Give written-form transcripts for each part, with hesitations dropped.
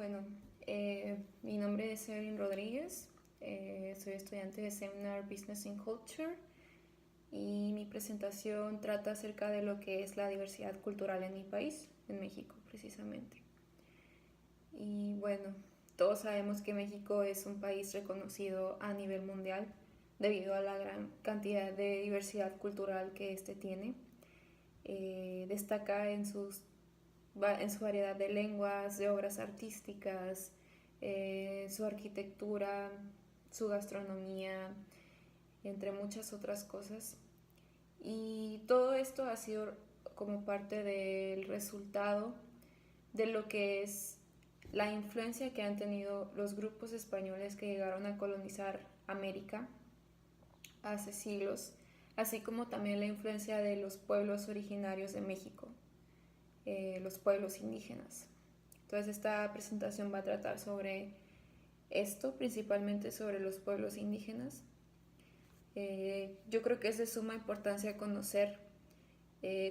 Bueno, mi nombre es Evelyn Rodríguez, soy estudiante de Seminar Business and Culture y mi presentación trata acerca de lo que es la diversidad cultural en mi país, en México precisamente. Y bueno, todos sabemos que México es un país reconocido a nivel mundial debido a la gran cantidad de diversidad cultural que este tiene. Destaca en su variedad de lenguas, de obras artísticas, su arquitectura, su gastronomía, entre muchas otras cosas. Y todo esto ha sido como parte del resultado de lo que es la influencia que han tenido los grupos españoles que llegaron a colonizar América hace siglos, así como también la influencia de los pueblos originarios de México, los pueblos indígenas. Entonces esta presentación va a tratar sobre esto, principalmente sobre los pueblos indígenas. Yo creo que es de suma importancia conocer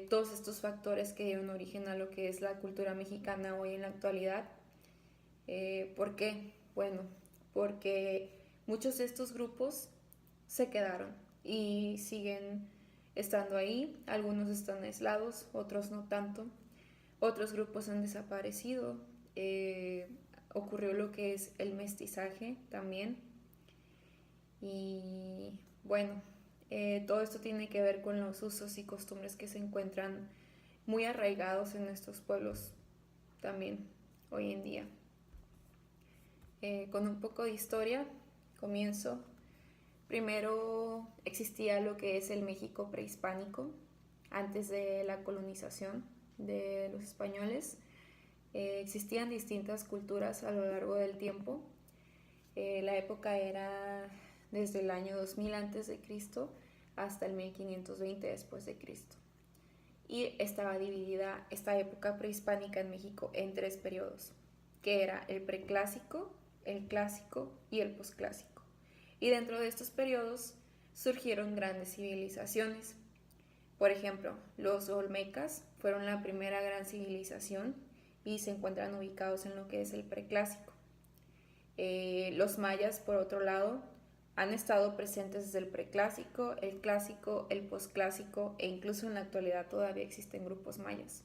todos estos factores que dieron origen a lo que es la cultura mexicana hoy en la actualidad. ¿Por qué? Bueno, porque muchos de estos grupos se quedaron y siguen estando ahí. Algunos están aislados, otros no tanto. Otros grupos han desaparecido. Ocurrió lo que es el mestizaje también. Y bueno, todo esto tiene que ver con los usos y costumbres que se encuentran muy arraigados en nuestros pueblos también hoy en día. Con un poco de historia, comienzo. Primero existía lo que es el México prehispánico, antes de la colonización de los españoles. Existían distintas culturas a lo largo del tiempo. La época era desde el año 2000 a.C. hasta el 1520 después de Cristo. Y estaba dividida esta época prehispánica en México en tres periodos, que era el preclásico, el clásico y el posclásico. Y dentro de estos periodos surgieron grandes civilizaciones. Por ejemplo, los olmecas fueron la primera gran civilización y se encuentran ubicados en lo que es el preclásico. Los mayas, por otro lado, han estado presentes desde el preclásico, el clásico, el posclásico e incluso en la actualidad todavía existen grupos mayas.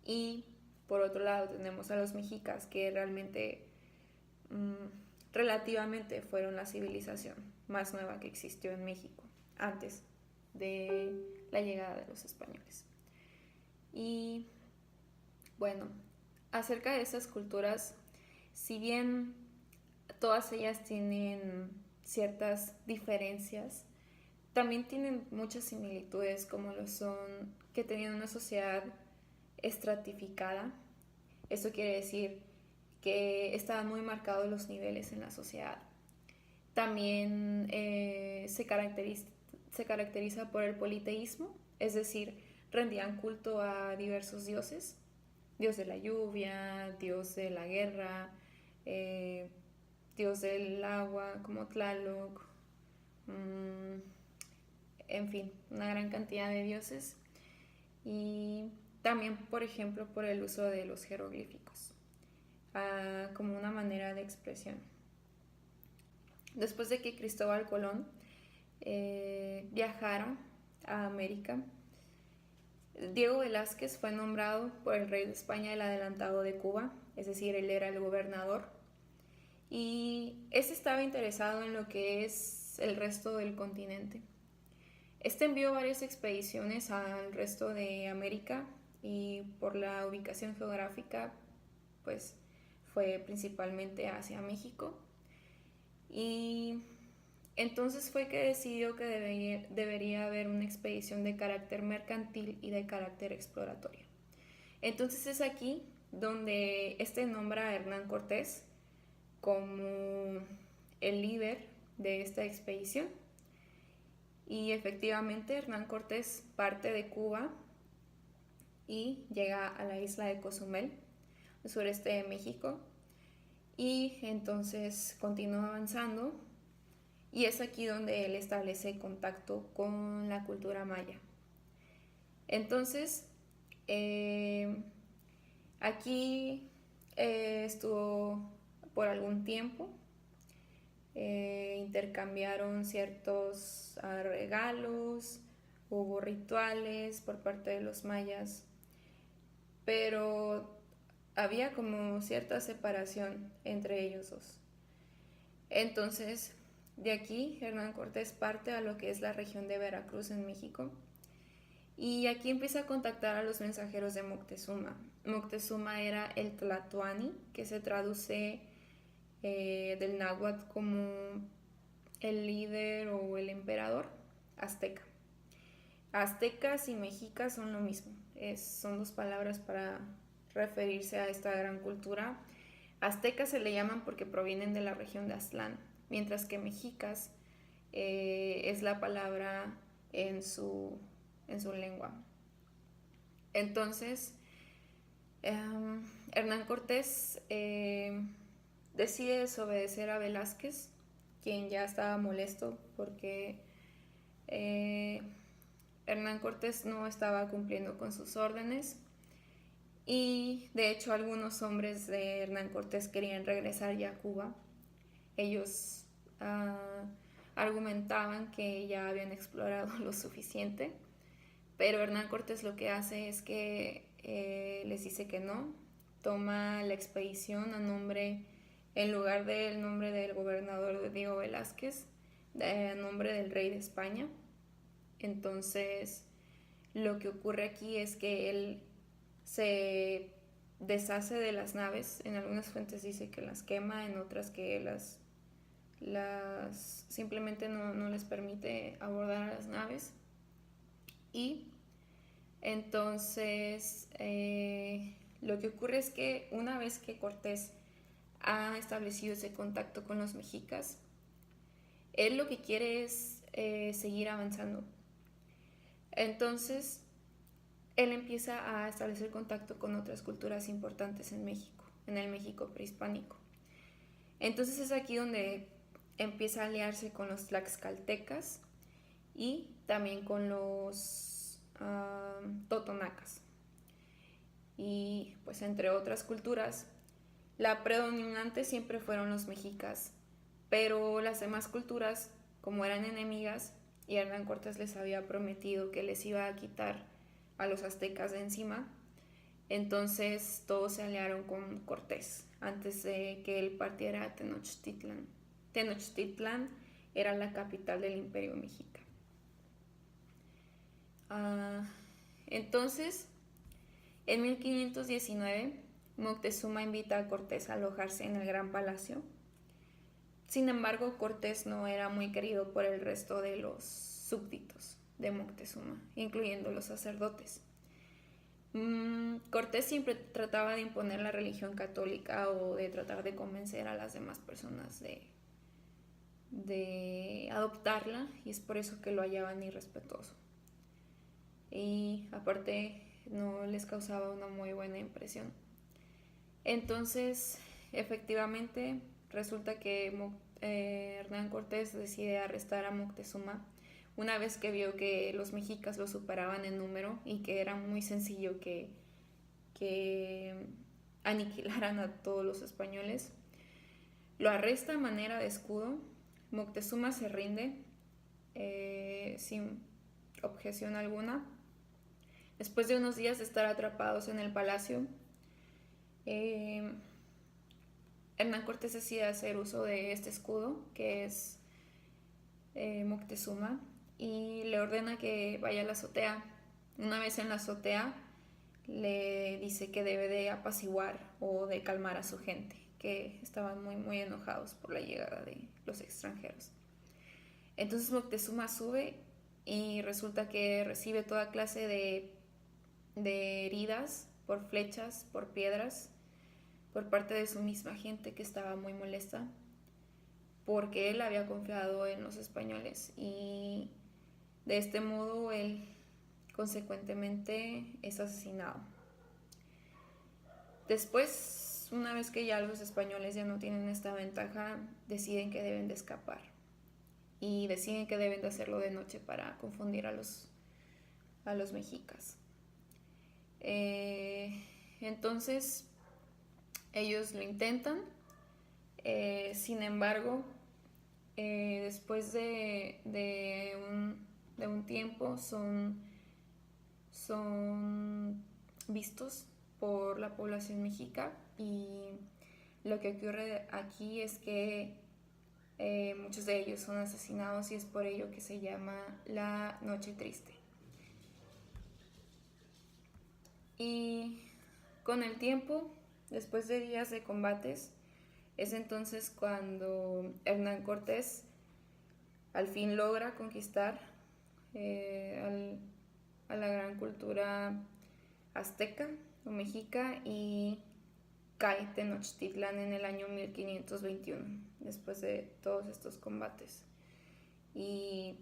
Y por otro lado tenemos a los mexicas, que realmente relativamente fueron la civilización más nueva que existió en México antes de la llegada de los españoles. Y bueno, acerca de esas culturas, si bien todas ellas tienen ciertas diferencias, también tienen muchas similitudes, como lo son que tenían una sociedad estratificada. Esto quiere decir que estaban muy marcados los niveles en la sociedad. También se caracteriza por el politeísmo, es decir, rendían culto a diversos dioses, dios de la lluvia, dios de la guerra, dios del agua como Tlaloc, en fin, una gran cantidad de dioses. Y también, por ejemplo, por el uso de los jeroglíficos como una manera de expresión. Después de que Cristóbal Colón viajara a América, Diego Velázquez fue nombrado por el rey de España el adelantado de Cuba, es decir, él era el gobernador, y este estaba interesado en lo que es el resto del continente. Este envió varias expediciones al resto de América y por la ubicación geográfica, pues fue principalmente hacia México. Y entonces fue que decidió que debería haber una expedición de carácter mercantil y de carácter exploratorio. Entonces es aquí donde nombra a Hernán Cortés como el líder de esta expedición. Y efectivamente Hernán Cortés parte de Cuba y llega a la isla de Cozumel, al sureste de México, y entonces continúa avanzando y es aquí donde él establece contacto con la cultura maya. Entonces, aquí Estuvo por algún tiempo, intercambiaron ciertos regalos, hubo rituales por parte de los mayas, pero había como cierta separación entre ellos dos. Entonces, de aquí Hernán Cortés parte a lo que es la región de Veracruz en México y aquí empieza a contactar a los mensajeros de Moctezuma. Moctezuma era el Tlatoani, que se traduce del náhuatl como el líder o el emperador azteca. Aztecas y mexicas son lo mismo, son dos palabras para referirse a esta gran cultura. Aztecas se le llaman porque provienen de la región de Aztlán, mientras que mexicas es la palabra en su lengua. Entonces, Hernán Cortés decide desobedecer a Velázquez, quien ya estaba molesto porque Hernán Cortés no estaba cumpliendo con sus órdenes y de hecho algunos hombres de Hernán Cortés querían regresar ya a Cuba. Ellos argumentaban que ya habían explorado lo suficiente, pero Hernán Cortés lo que hace es que les dice que no, toma la expedición en lugar del nombre del gobernador Diego Velázquez, a nombre del rey de España. Entonces, lo que ocurre aquí es que él se deshace de las naves. En algunas fuentes dice que las quema, en otras que las simplemente no les permite abordar a las naves. Y entonces lo que ocurre es que una vez que Cortés ha establecido ese contacto con los mexicas, él lo que quiere es seguir avanzando. Entonces, él empieza a establecer contacto con otras culturas importantes en México, en el México prehispánico. Entonces es aquí donde empieza a aliarse con los tlaxcaltecas y también con los totonacas. Y pues entre otras culturas, la predominante siempre fueron los mexicas, pero las demás culturas, como eran enemigas, y Hernán Cortés les había prometido que les iba a quitar a los aztecas de encima, entonces todos se aliaron con Cortés antes de que él partiera a Tenochtitlan. Tenochtitlan era la capital del Imperio Mexica. Entonces, en 1519, Moctezuma invita a Cortés a alojarse en el Gran Palacio. Sin embargo, Cortés no era muy querido por el resto de los súbditos de Moctezuma, incluyendo los sacerdotes. Cortés siempre trataba de imponer la religión católica o de tratar de convencer a las demás personas de adoptarla, y es por eso que lo hallaban irrespetuoso. Y aparte no les causaba una muy buena impresión. Entonces, efectivamente, resulta que Hernán Cortés decide arrestar a Moctezuma una vez que vio que los mexicas lo superaban en número y que era muy sencillo que aniquilaran a todos los españoles. Lo arresta a manera de escudo. Moctezuma se rinde sin objeción alguna. Después de unos días de estar atrapados en el palacio, Hernán Cortés decide hacer uso de este escudo, que es Moctezuma, y le ordena que vaya a la azotea. Una vez en la azotea, le dice que debe de apaciguar o de calmar a su gente, que estaban muy, muy enojados por la llegada de los extranjeros. Entonces Moctezuma sube y resulta que recibe toda clase de heridas por flechas, por piedras, por parte de su misma gente, que estaba muy molesta porque él había confiado en los españoles, y de este modo él consecuentemente es asesinado. Después, una vez que ya los españoles ya no tienen esta ventaja, deciden que deben de escapar y deciden que deben de hacerlo de noche para confundir a los mexicas. Entonces Ellos lo intentan, sin embargo, después de un tiempo son vistos por la población mexica, y lo que ocurre aquí es que muchos de ellos son asesinados, y es por ello que se llama la Noche Triste. Y con el tiempo, después de días de combates, es entonces cuando Hernán Cortés al fin logra conquistar a la gran cultura azteca o mexica, y cae Tenochtitlan en el año 1521, después de todos estos combates. Y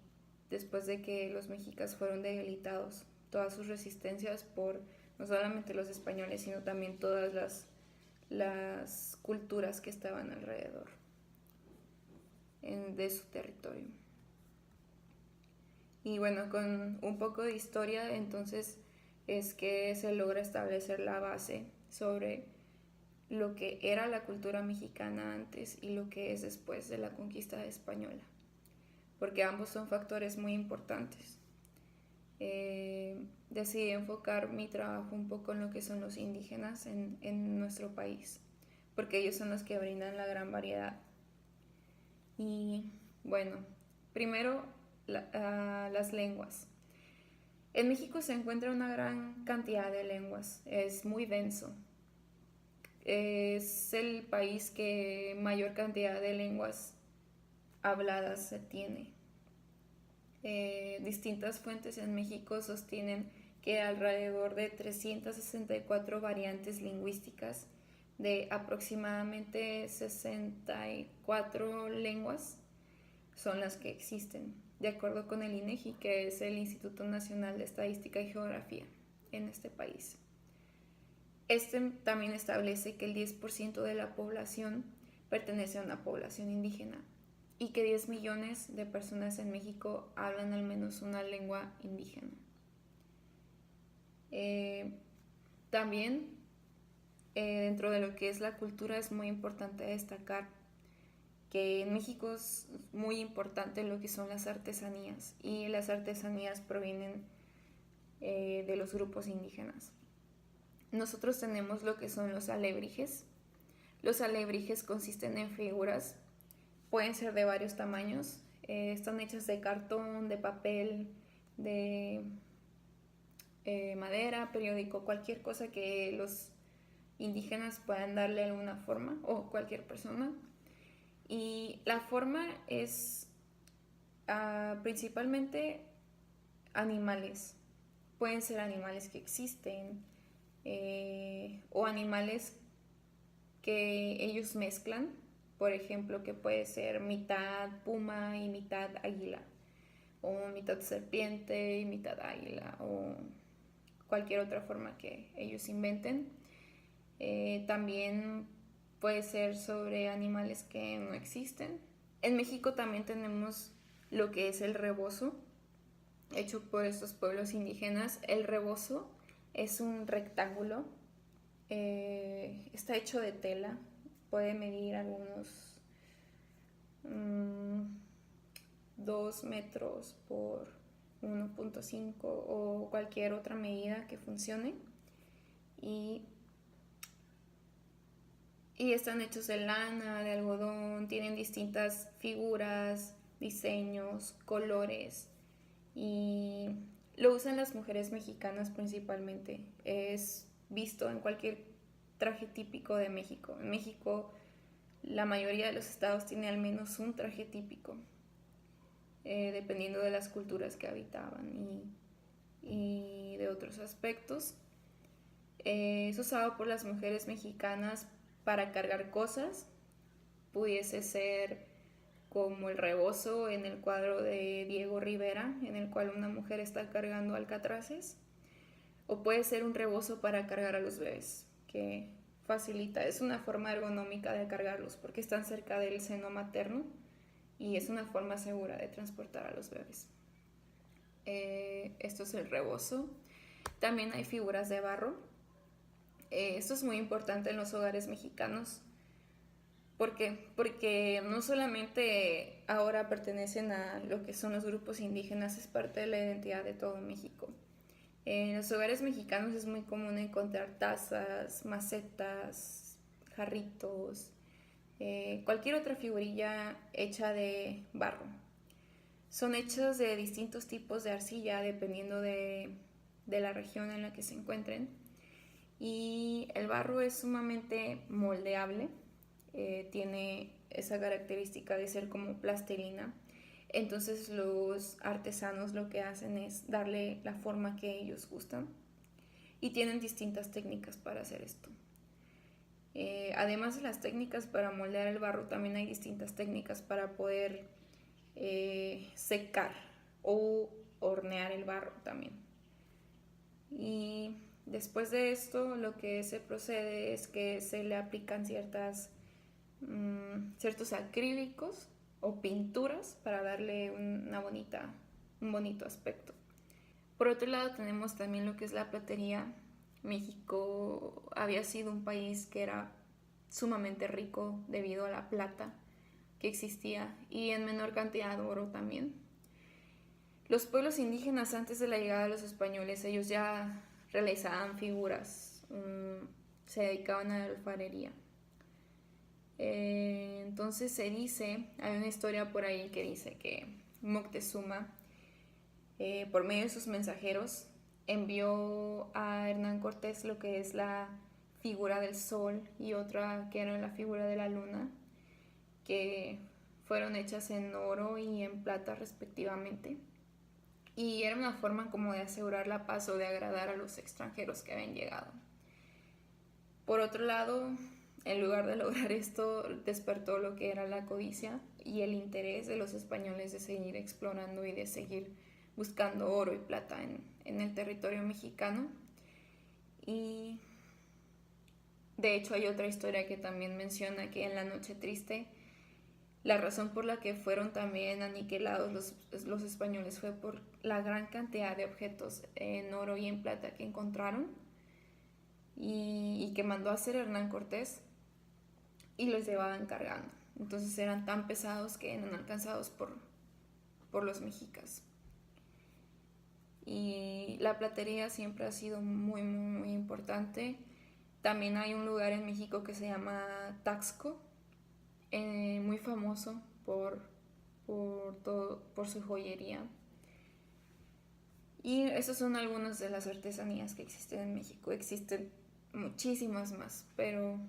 después de que los mexicas fueron debilitados, todas sus resistencias por no solamente los españoles, sino también todas las culturas que estaban alrededor de su territorio. Y bueno, con un poco de historia, entonces es que se logra establecer la base sobre lo que era la cultura mexicana antes y lo que es después de la conquista española, porque ambos son factores muy importantes. Decidí enfocar mi trabajo un poco en lo que son los indígenas en nuestro país, porque ellos son los que brindan la gran variedad. Y bueno, primero las lenguas. En México se encuentra una gran cantidad de lenguas, es muy denso. Es el país que mayor cantidad de lenguas habladas se tiene. Distintas fuentes en México sostienen que alrededor de 364 variantes lingüísticas de aproximadamente 64 lenguas son las que existen, de acuerdo con el INEGI, que es el Instituto Nacional de Estadística y Geografía en este país. Este también establece que el 10% de la población pertenece a una población indígena, y que 10 millones de personas en México hablan al menos una lengua indígena. También dentro de lo que es la cultura es muy importante destacar que en México es muy importante lo que son las artesanías, y las artesanías provienen de los grupos indígenas. Nosotros tenemos lo que son los alebrijes. Los alebrijes consisten en figuras, pueden ser de varios tamaños, están hechas de cartón, de papel, de madera, periódico, cualquier cosa que los indígenas puedan darle alguna forma, o cualquier persona. Y la forma es principalmente animales. Pueden ser animales que existen, o animales que ellos mezclan, por ejemplo, que puede ser mitad puma y mitad águila, o mitad serpiente y mitad águila, o cualquier otra forma que ellos inventen. También puede ser sobre animales que no existen. En México también tenemos lo que es el rebozo, hecho por estos pueblos indígenas. El rebozo es un rectángulo, está hecho de tela, puede medir algunos 2 metros por 1.5 o cualquier otra medida que funcione, y están hechos de lana, de algodón, tienen distintas figuras, diseños, colores, y lo usan las mujeres mexicanas principalmente. Es visto en cualquier traje típico de México. En México la mayoría de los estados tiene al menos un traje típico, dependiendo de las culturas que habitaban y de otros aspectos. Es usado por las mujeres mexicanas para cargar cosas, pudiese ser como el rebozo en el cuadro de Diego Rivera, en el cual una mujer está cargando alcatraces, o puede ser un rebozo para cargar a los bebés, que facilita, es una forma ergonómica de cargarlos porque están cerca del seno materno, y es una forma segura de transportar a los bebés. Esto es el rebozo. También hay figuras de barro. Esto es muy importante en los hogares mexicanos. ¿Por qué? Porque no solamente ahora pertenecen a lo que son los grupos indígenas, es parte de la identidad de todo México. En los hogares mexicanos es muy común encontrar tazas, macetas, jarritos, cualquier otra figurilla hecha de barro. Son hechas de distintos tipos de arcilla dependiendo de la región en la que se encuentren. Y el barro es sumamente moldeable, tiene esa característica de ser como plastilina. Entonces los artesanos lo que hacen es darle la forma que ellos gustan y tienen distintas técnicas para hacer esto. Además de las técnicas para moldear el barro, también hay distintas técnicas para poder secar o hornear el barro también. Y después de esto lo que se procede es que se le aplican ciertos acrílicos o pinturas para darle un bonito aspecto. Por otro lado tenemos también lo que es la platería. México había sido un país que era sumamente rico debido a la plata que existía y en menor cantidad de oro también. Los pueblos indígenas antes de la llegada de los españoles, ellos ya realizaban figuras, se dedicaban a la alfarería. Entonces se dice, hay una historia por ahí que dice que Moctezuma, por medio de sus mensajeros, envió a Hernán Cortés lo que es la figura del sol y otra que era la figura de la luna, que fueron hechas en oro y en plata respectivamente. Y era una forma como de asegurar la paz o de agradar a los extranjeros que habían llegado. Por otro lado, en lugar de lograr esto, despertó lo que era la codicia y el interés de los españoles de seguir explorando y de seguir buscando oro y plata en el territorio mexicano. Y de hecho hay otra historia que también menciona que en la Noche Triste la razón por la que fueron también aniquilados los españoles fue por la gran cantidad de objetos en oro y en plata que encontraron y que mandó a hacer Hernán Cortés y los llevaban cargando. Entonces eran tan pesados que eran alcanzados por los mexicas. Y la platería siempre ha sido muy, muy, muy importante. También hay un lugar en México que se llama Taxco, muy famoso por su joyería. Y esas son algunas de las artesanías que existen en México. Existen muchísimas más, pero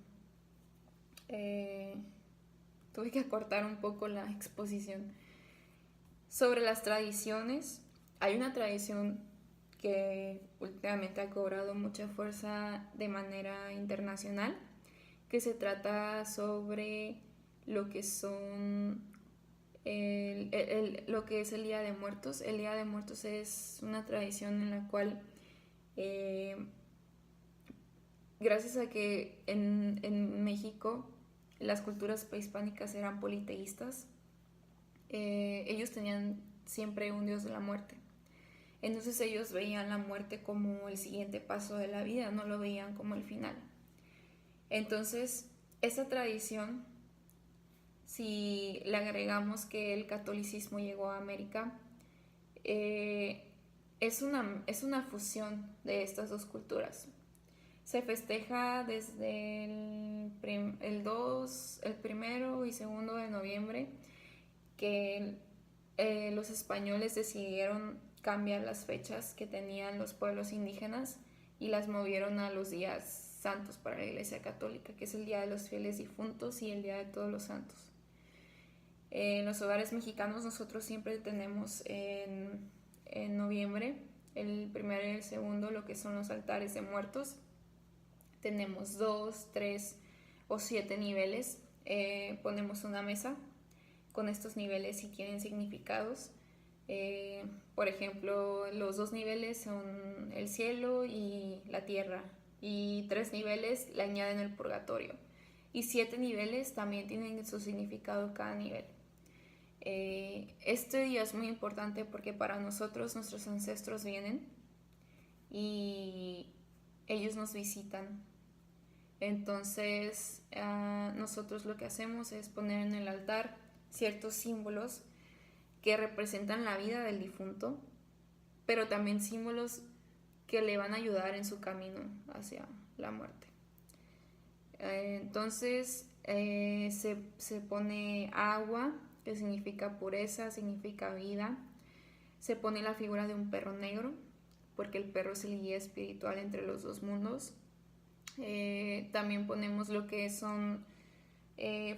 tuve que acortar un poco la exposición. Sobre las tradiciones, hay una tradición que últimamente ha cobrado mucha fuerza de manera internacional, que se trata sobre lo que son lo que es el Día de Muertos. El Día de Muertos es una tradición en la cual gracias a que en México las culturas prehispánicas eran politeístas, ellos tenían siempre un dios de la muerte. Entonces ellos veían la muerte como el siguiente paso de la vida, no lo veían como el final. Entonces, esa tradición, si le agregamos que el catolicismo llegó a América, es una fusión de estas dos culturas. Se festeja desde el 1 y 2 de noviembre, que los españoles decidieron cambiar las fechas que tenían los pueblos indígenas y las movieron a los días santos para la Iglesia Católica, que es el Día de los Fieles Difuntos y el Día de Todos los Santos. En los hogares mexicanos nosotros siempre tenemos en noviembre, el 1 y el 2, lo que son los altares de muertos. Tenemos 2, 3 o 7 niveles. Ponemos una mesa con estos niveles y tienen significados. Por ejemplo, los 2 niveles son el cielo y la tierra, y 3 niveles le añaden el purgatorio, y 7 niveles también tienen su significado cada nivel. Este día es muy importante porque para nosotros nuestros ancestros vienen y ellos nos visitan Entonces, nosotros lo que hacemos es poner en el altar ciertos símbolos que representan la vida del difunto, pero también símbolos que le van a ayudar en su camino hacia la muerte. Entonces se pone agua, que significa pureza, significa vida. Se pone la figura de un perro negro, porque el perro es el guía espiritual entre los dos mundos. También ponemos lo que son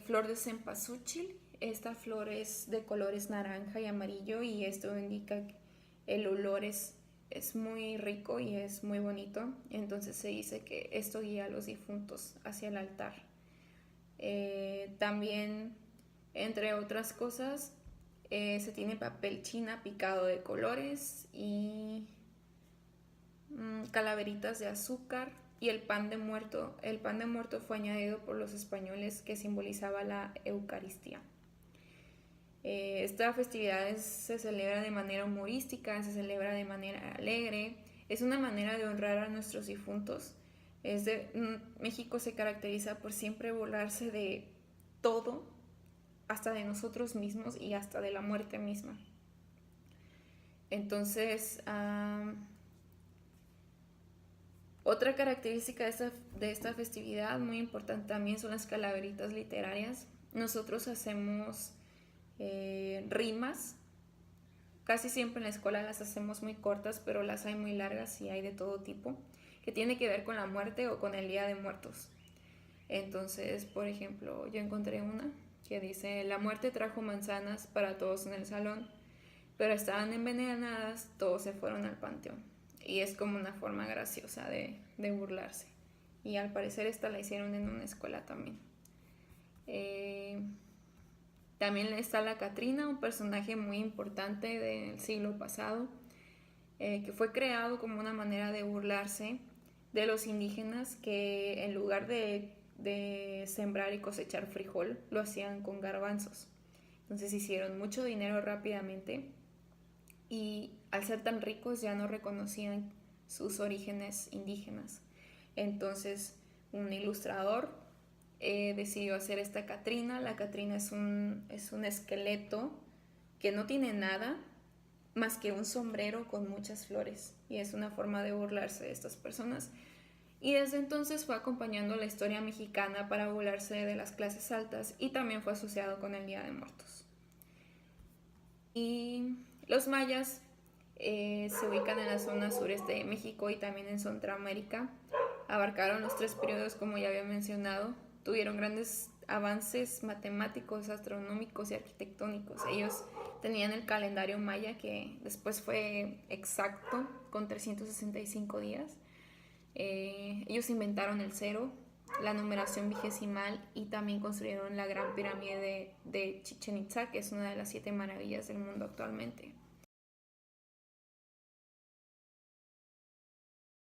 flor de cempasúchil. Esta flor es de colores naranja y amarillo, y esto indica que el olor es muy rico y es muy bonito. Entonces se dice que esto guía a los difuntos hacia el altar. También, entre otras cosas, se tiene papel china picado de colores y calaveritas de azúcar y el pan de muerto. El pan de muerto fue añadido por los españoles, que simbolizaba la Eucaristía. Esta festividad se celebra de manera humorística, se celebra de manera alegre. Es una manera de honrar a nuestros difuntos. México se caracteriza por siempre burlarse de todo, hasta de nosotros mismos y hasta de la muerte misma. Entonces, otra característica de esta festividad muy importante también son las calaveritas literarias. Nosotros hacemos rimas. Casi siempre en la escuela las hacemos muy cortas, pero las hay muy largas y hay de todo tipo, que tiene que ver con la muerte o con el Día de Muertos. Entonces, por ejemplo, yo encontré una que dice: la muerte trajo manzanas para todos en el salón, pero estaban envenenadas, todos se fueron al panteón. Y es como una forma graciosa de burlarse. Y al parecer esta la hicieron en una escuela también. También está la Catrina, un personaje muy importante del siglo pasado, que fue creado como una manera de burlarse de los indígenas, que en lugar de sembrar y cosechar frijol, lo hacían con garbanzos. Entonces hicieron mucho dinero rápidamente, y al ser tan ricos ya no reconocían sus orígenes indígenas. Entonces un ilustrador decidió hacer esta Catrina. La Catrina es un esqueleto que no tiene nada más que un sombrero con muchas flores, y es una forma de burlarse de estas personas. Y desde entonces fue acompañando la historia mexicana para burlarse de las clases altas, y también fue asociado con el Día de Muertos. Y los mayas se ubican en la zona sureste de México y también en Centroamérica. Abarcaron los 3 periodos, como ya había mencionado. Tuvieron grandes avances matemáticos, astronómicos y arquitectónicos. Ellos tenían el calendario maya, que después fue exacto, con 365 días. Ellos inventaron el cero, la numeración vigesimal, y también construyeron la gran pirámide de Chichén Itzá, que es una de las 7 maravillas del mundo actualmente.